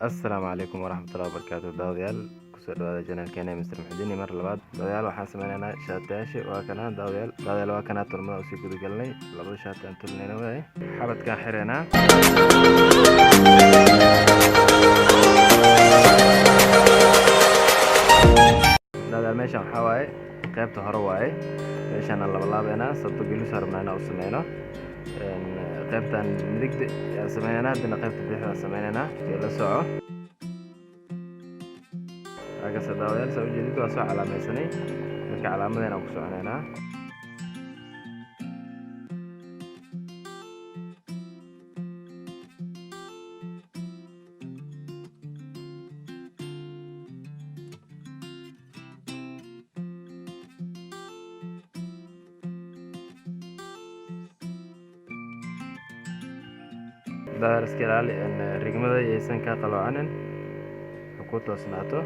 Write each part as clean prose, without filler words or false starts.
Asalaamu calaykum waraxmatullaahi wabarakaatu daawadayaal kusoo dhawaada janaalkeena Mr. Muxudiin mar labaad daawadayaal waxaan sameynaynaa shaatiyaasha waa kana daawadayaal waa kana tolmada usii guda galnay labada shaati aan tolnayna waaye xabadkaan xireynaa daawadayaal meeshan waxaa waaye qaybta hore waaye meeshaan laba laabeynaa sabto gelis rabnaa inaan u sameyno qaybtan midigta ayaan sameynaynaa haddana qaybta bidixda aan sameynaynaa iyo la soco agase daawadayaal saa ujeedid waa soo calaamaysanay marka calaamadeen aan ku soconaynaa daawadayaal iska ilaali rigmada aysan kaa qaloocanin ha ku toosnaato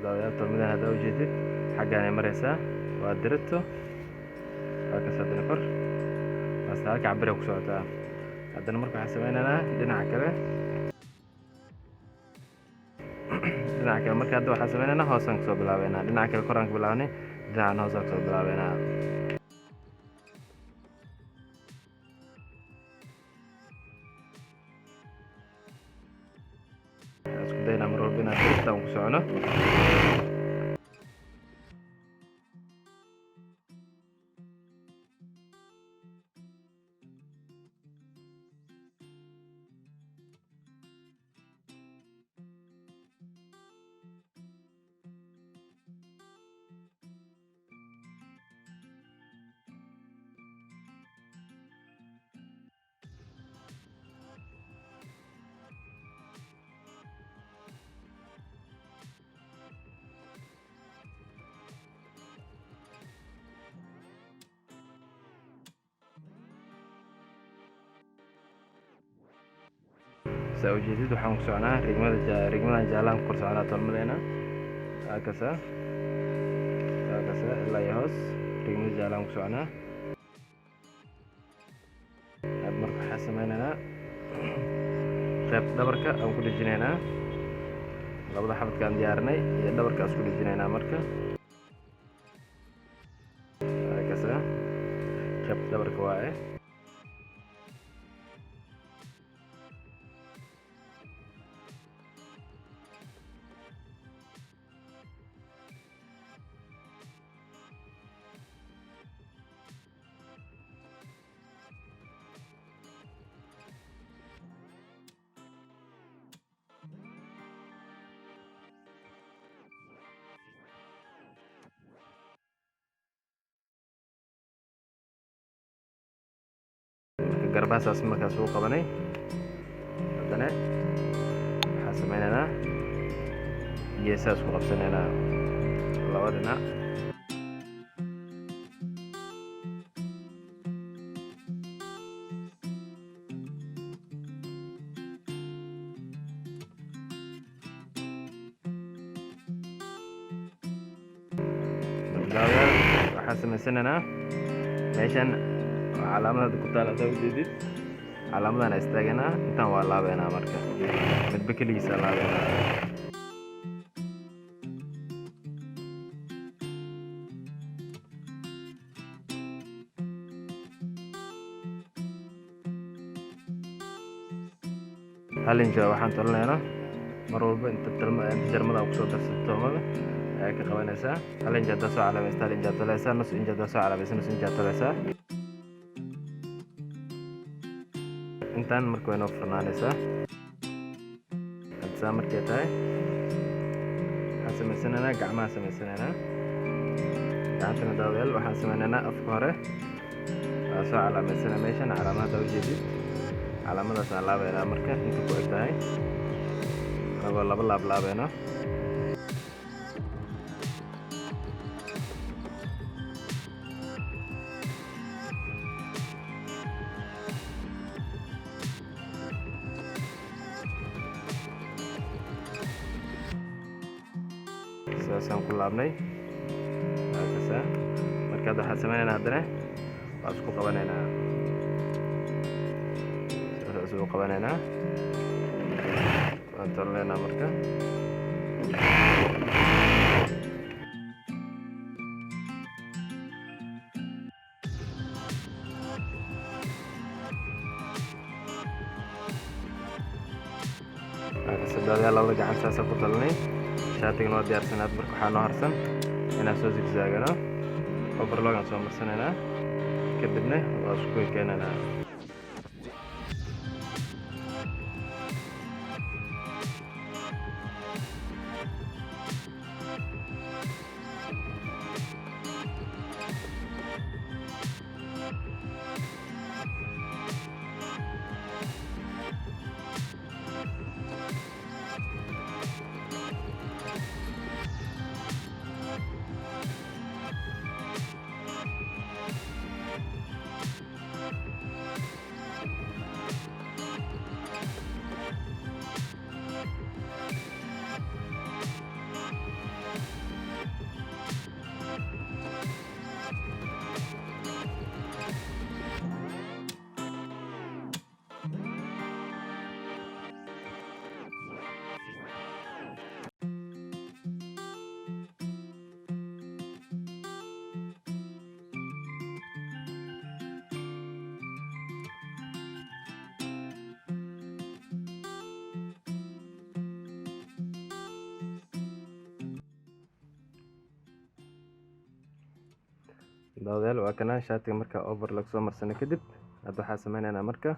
daawadayaal tolmadan haddaa ujeedid xaggaanay maraysaa waa dirito waa ka saadana kor waasta halka cabir ku socotaa haddana marka waxaan sameynaynaa dhinaca kale marka hadda waxaan sameynaynaa hoosaan kasoo bilaabeynaa dhinaca kale koraan ka bilaabnay dhinacaan hoosaan kasoo bilaabeynaa isku daynaa mar walba inaan dirtaan ku socono saa ujeedid waxaan ku soconaa rigmadan jaalaan ku kor soconaa tolmadeena halkasa ilaa iyo hoos rigmada jaalaan ku soconaa marka waxaan sameynaynaa qaybta dhabarka aan ku dhejinaynaa labada xabadka aan diyaarinay iyo dhabarka aan isku dhejinaynaa marka halkasa qaybta dhabarka waaye garbahaas markaas uu qabanay haddana waxaan sameynaynaa geesaas ku qabsanaynaa laba dhinac waxaan sameysanaynaa meeshan calaamada ku taal adaa ujeedid calaamadan istaaganaa intaan waa laabeynaa marka midba keligiisa laabeynaa hal inja waxaan tolanaynaa mar walba inta jarmada aan kusoo darsato toomada ayaa ka qabanaysaa hal inja haddaa soo calaamaysta hal inja tolaysaa nus inja haddaa soo calaamaysa nus inja tolaysaa intaan marka way noo furnaanaysaa hadsaa markay tahay waxaan sameysanaynaa gacmaha sameysanaynaa gacantana daawadayaal waxaan sameynaynaa afka hore waa soo calaamaysanaa meeshan calaamada ujeedid calaamadaas aan laabeynaa marka inta ku eg tahay anagoo laba laab laabeyno sidaasaan ku laabnay halkasa marka hadda waxaan sameynaynaa haddana waa isku qabanaynaa saas isku qabanaynaa waan tolnaynaa marka saddex labada gacan saas ku tolnay shaatigana waa diyaarsanaad marka waxaa noo harsan inaan soo zigzaagano overlogan soo marsanaynaa kadibna waa isku keenaynaa daawadayaal waa kana shaatiga marka overlock soo marsana kadib hadda waxaan sameynaynaa marka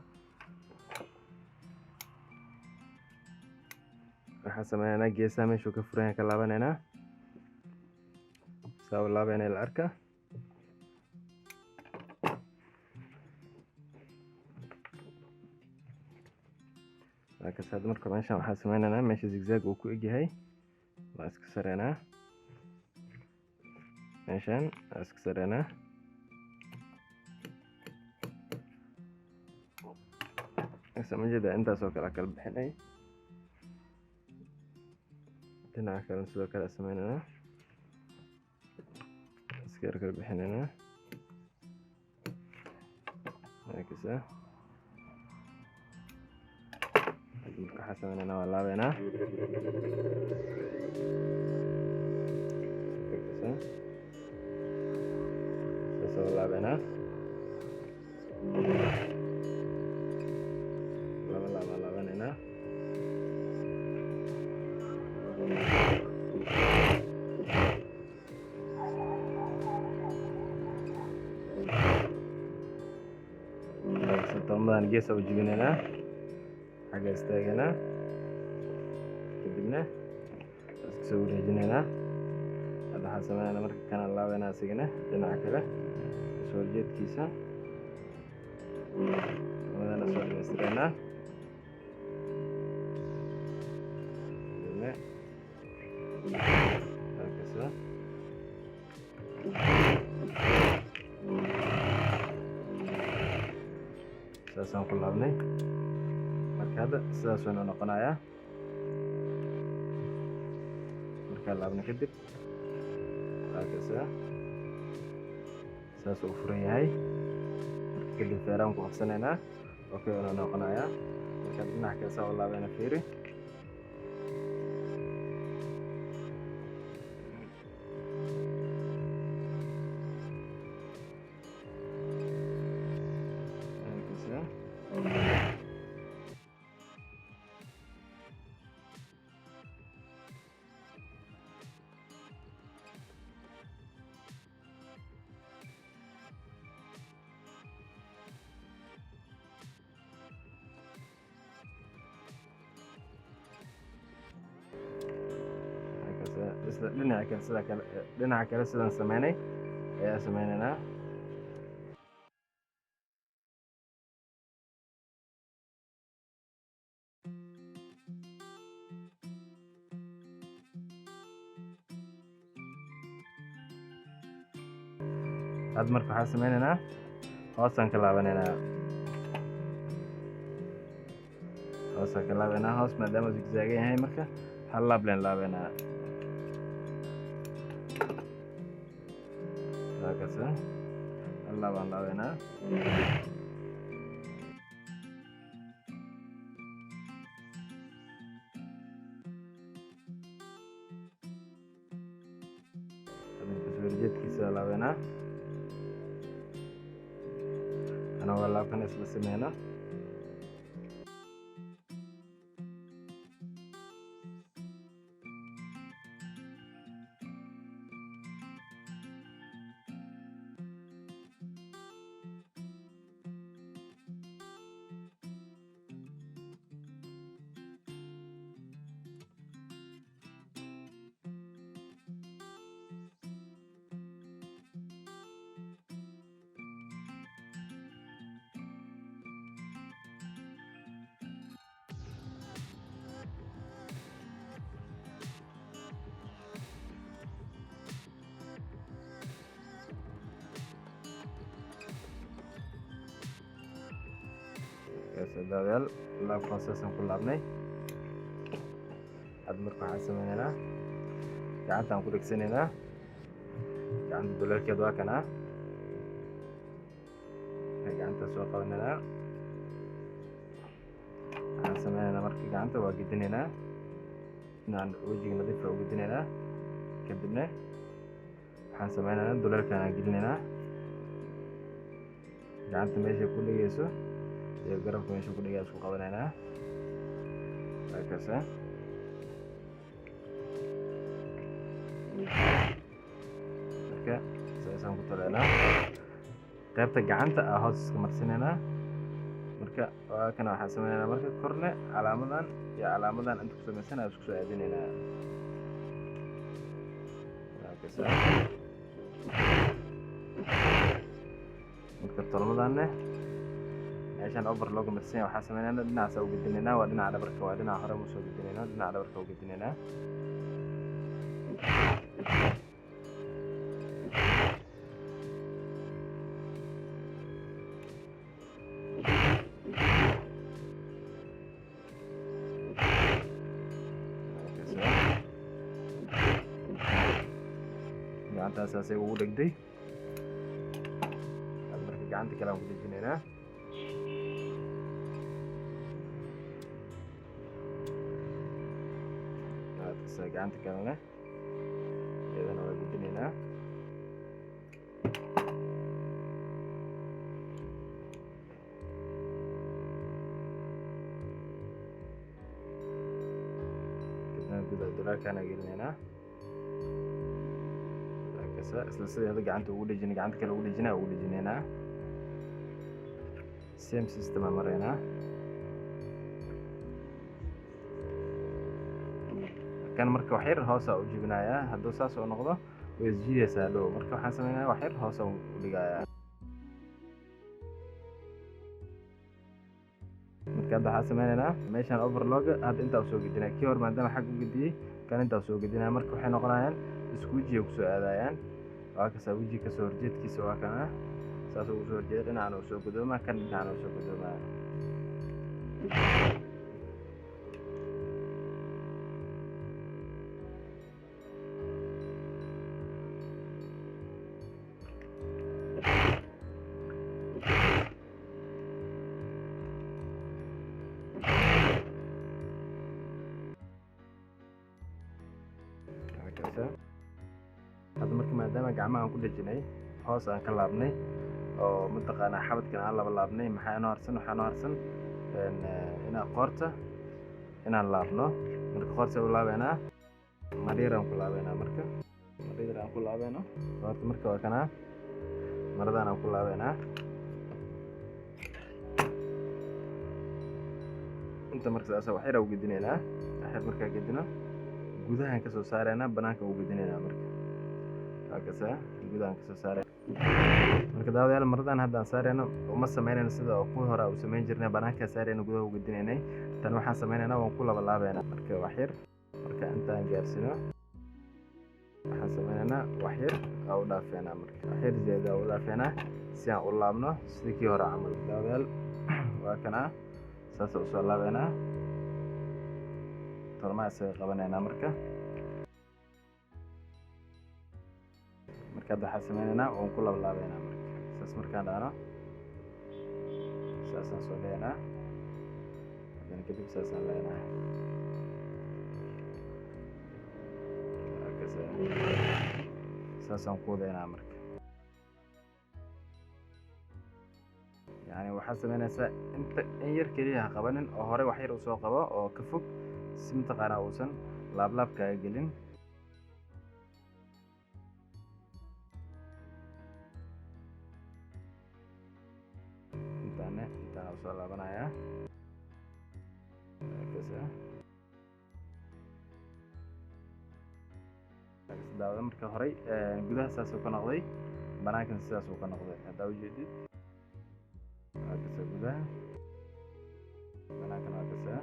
geesaha meeshuu ka furan yahay ka laabanaynaa saa u laabaynaa la arka markaas hadda marka meeshan waxaan sameynaynaa meesha zigzag uu ku egyahay waa iska sareynaa meeshan waa iska sareynaa samajada intaas oo kale kala bixinay dhinaca kale sidoo kale sameynayna iska kala bixinayna markaasa marka xasameynayna waa laabeynaa soo laabeynaa laabeynaa tomadan gees u jibinaynaa xagga istaagaynaa kadibna iska soo wareejinaynaa hadda waxaan sameynayna marka kana laabeynaa asigana dhinaca kale soo jeedkiisa tomadana soo dhameystiraynaa saasaan ku laabnay marka hadda sidaas waynu noqonayaa markaan laabnay kadib halkaasa saas uu furan yahay marka kadib feeraan ku qabsanaynaa okay waynu noqonayaa marka dhinac kale saa u laabayna fiiri dhinaca kale sidaan sameynay ayaa sameynaynaa hadda marka waxaan sameynaynaa hoosaan ka laabanaynaa hoos maadaama zigzaagan yahay marka hal laab leen laabaynaa kasa Allah baan laabeynaa. kasoo horjeedkiisa laabeynaa. anagoo laabkan isla sameyna. daawadayaal laabkan saasaan ku laabnay. hadda marka waxaan sameynaynaa gacantaan ku dhegsanaynaa. gacanta duleelkeed waa kanaa. gacanta soo qabanaynaa. waxaan sameynaynaa marka gacanta waa gedinaynaa. inaan wejiga nadiif ah u gedinaynaa. kadibna waxaan sameynaynaa duleelkaan gelinaynaa. gacanta meesha ku dhigayso iyo garabka meesha ku dhigay isku qabanaynaa. kasa marka saasaan ku tolaynaa. qaybta gacanta hoos iska marsinaynaa. marka waa kana waxaan sameynaynaa marka korne calaamadan iyo calaamadan inta ku samaysan isku soo aadinaynaa. kasa marka tolmadanne meeshaan overlock marsan waxaan sameynaynaa dhinacaas u gedinaynaa. waa dhinaca dhabarka, waa dhinaca hore u soo gedinaynaa. dhinaca dhabarka u gedinaynaa. gacantaas asay ugu dhegday. marka gacanta kale aan ku dejinaynaa. gacanta kalena iyadana waa gudinaynaa. kadibna duleelkaana gelinaynaa. isla sideeda gacanta ugu dhejina, gacanta kale ugu dhejinaynaa. same system aan maraynaa. kan marka wax yar hoos u jibinayaa. hadduu saas oo noqdo way isjiidaysaa dhow. marka waxaan sameynayaa wax yar hoos u dhigayaa. marka hadda waxaan sameynaynaa meeshaan overlock hadda intaa usoo gedinaya. kii hor maadaama xag u gediyey kan intaa usoo gedinaya. marka waxay noqonayaan isku wejiga kusoo aadayaan. waa kasaa wejiga kasoo horjeedkiisa waa kana saas ugu soo horjeeda. dhinacana u soo gudoomaa, kan dhinacana u soo gudoomaa. hadda marka maadaama gacmaha aan ku dhejinay hoos aan ka laabnay oo mataqaanaa xabadkan aan laba laabnay, maxaa inoo harsan? waxaa inoo harsan inaan qoorta inaan laabno. marka qoorta u laabeynaa. maryar aan ku laabeynaa. marka maryar aan ku laabeynaa qoorta. marka waa kanaa maradaan aan ku laabeynaa. inta marka saasa wax yar u gedinaynaa. wax yar markaa gedino gudahaan kasoo saaraynaa, banaanka u gedinaynaa. marka kasa gudahaan kasoo saarayna. marka daawadayaal maradan haddaan saarayno uma sameynayno sida oo kuwii hore u samayn jirnay. banaankaa saarayna gudaha u gedinaynay. tan waxaan sameynaynaa waan ku laba laabeynaa. marka wax yar marka intaan gaarsino waxaan sameynaynaa wax yar u dhaafeynaa. marka wax yar zeeda u dhaafeynaa si aan u laabno sidii kii hore camal. daawadayaal waa kanaa saas u soo laabeynaa. tolmaa isaga qabanaynaa. marka marka waxaan sameynaa oo ku laablaabeenaa marka saas markaan dhaano saasaan soo leenaa hadana kadib saasaan leenaa saasaan ku wadeenaa marka yani waxaad sameynaysaa inta in yar keliya ha qabanin oo hore wax yar u soo qabo oo ka fog si mataqaanaa uusan laablaab kaaga gelin intaan soo laabanayaa daawada marka hore gudaha saas uu ka noqday banaankan sidaas uu ka noqday hadaa ujeedid gudaha banaankan waa kasaa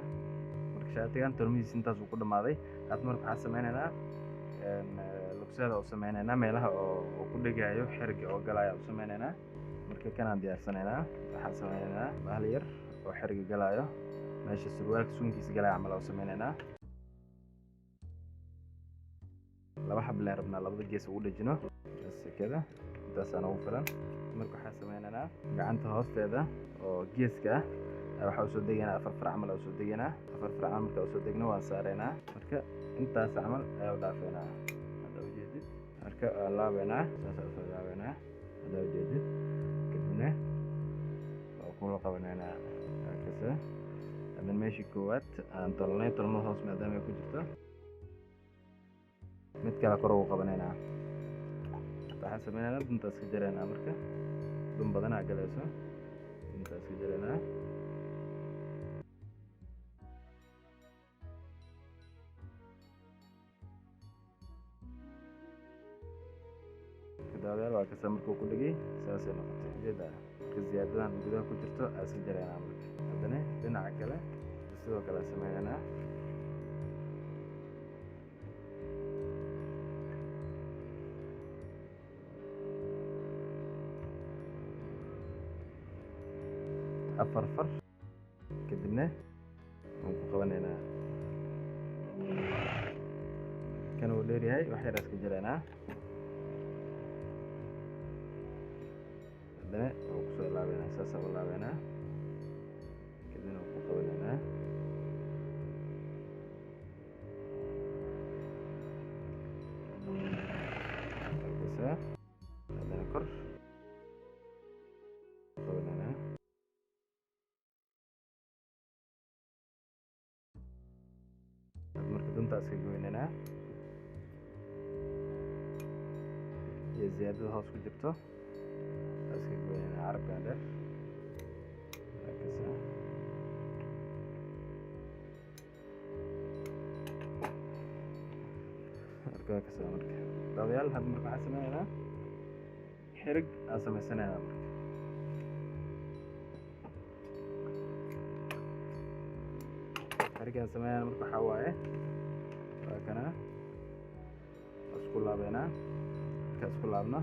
marka shaatigan tolmihiis intaas uu ku dhamaaday hadda marka waxaan sameynaynaa lugsada u sameynaynaa meelaha oo ku dhegayo xiriga oo galaya u sameynaynaa marka kanaan diyaarsanaynaa waxaan sameynaynaa bahal yar oo xiriga galayo meesha surwaalka suunkiisa galaya camal u sameynaynaa laba xab leen rabnaa labada gees ugu dhajino sekada intaasaan ugu filan marka waxaan sameynaynaa gacanta hoosteeda oo geeska ah waxaa usoo degaynaa afar farac camal usoo degaynaa afar farac camal marka usoo degno waan saareynaa marka intaas camal ayaa u dhaafeynaa hadda ujeedid marka waan laabeynaa saas usoo laabeynaa hadda ujeedid kadibna waa kula qabanaynaa kasa hadan meeshii koowaad aan tolnay tolmada hoos maadaama ay ku jirto mid kale kor ugu qabanaynaa waxaan sameynaynaa duntaas ka jaraynaa marka dun badanaa galayso duntaas ka jaraynaa daawadayaal waa kasa markuu ku dhigay saasay noqotay ujeeda marka ziyaadadan gudaha ku jirto aan iska jaraynaa marka haddana dhinaca kale sidoo kale sameynaynaa afar far kadibna waan ku qabanaynaa kan uu dheer yahay wax yar iska jaraynaa haddana waan ku soo laabeynaa saasaan u laabeynaa kadibna waan ku qabanaynaa halkaasa haddana kor qabanaynaa marka duntaas ka goynaynaa iyo ziyaadada hoos ku jirto iska goynaynaa carabkan dheer halkaasa marka daawadayaal hadda marka waxaan sameynaynaa xirig aan sameysanaynaa marka xirigaan sameynayna marka waxaa waaye waa kana isku laabeynaa marka isku laabno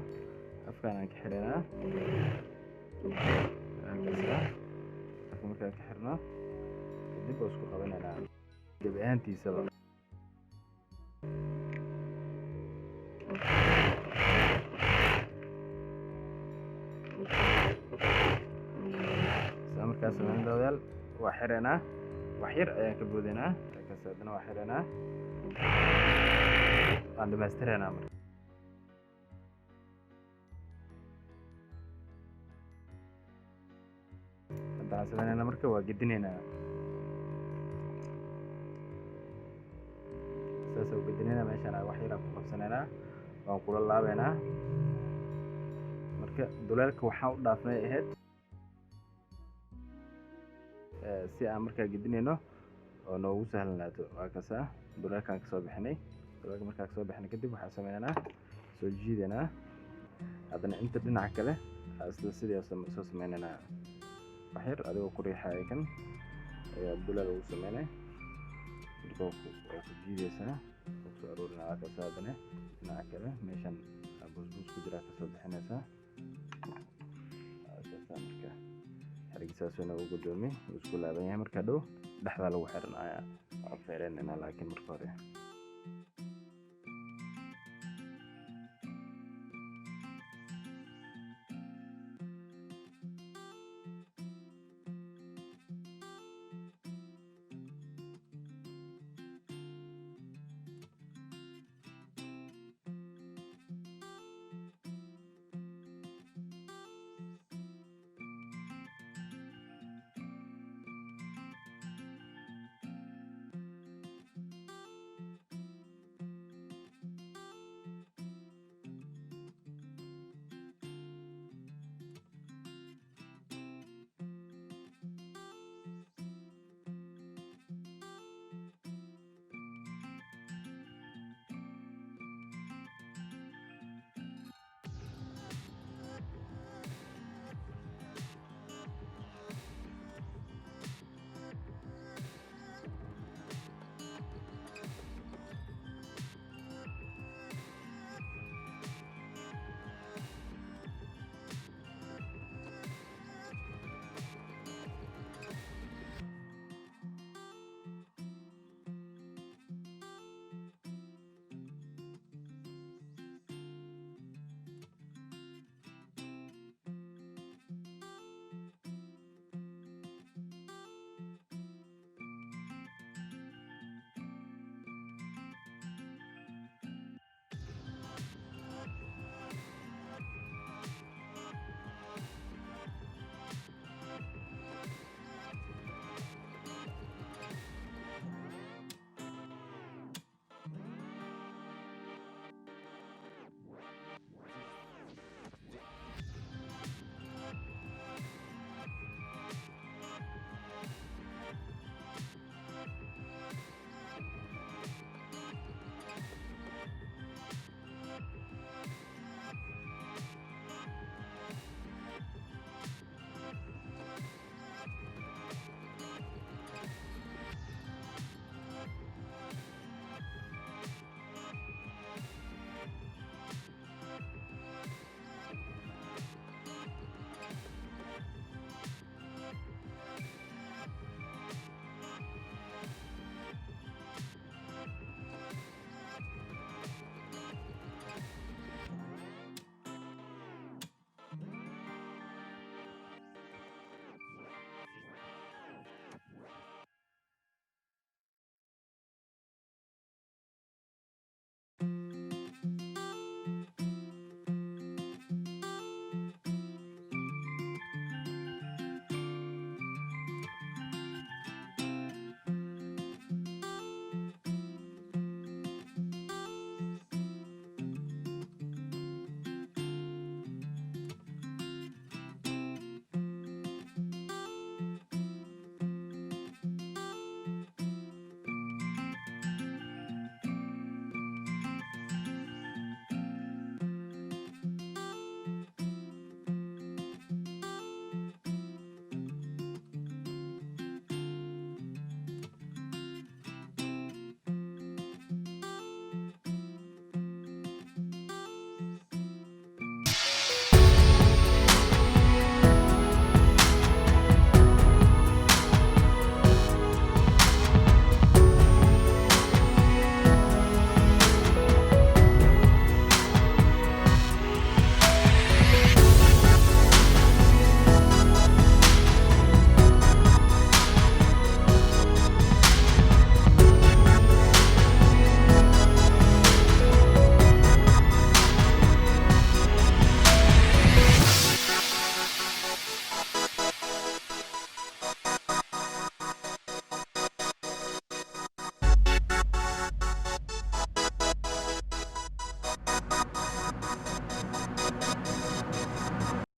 afkaan aan ka xiraynaa halkaasa afka markaan ka xirno kadib waa isku qabanaynaa gebi ahaantiisaba saa markaa sameyn daawadayaal waa xiraynaa wax yar ayaan ka boodaynaa halkaas haddana waa xiraynaa waan dhamaystiraynaa marka hadda waxaan sameynaynaa marka waa gedinaynaa saasa u gedinaynaa meeshaan wax yar aan ku qabsanaynaa waan kula laabeynaa marka duleelka waxaan u dhaafnay ahayd si aan markaa gedinayno oo noogu sahlanaato waa kasa duleelkaan kasoo bixinay duleelka markaa kasoo bixinay kadib waxaan sameynaynaa soo jiidaynaa haddana inta dhinaca kale isla sidii soo sameynaynaa wax yar adigoo ku riixaya kan ayaa duleel ugu sameynay marka waa ku jiidaysaa waa kusoo aruurinaa waa kasa haddana dhinaca kale meeshan buusbuus ku jiraa kasoo bixinaysaa marka xarigisaasuna uu gudoomiye uu isku laaban yahay marka dhow dhexda lagu xiranayaa waa feereynayna laakiin marka hore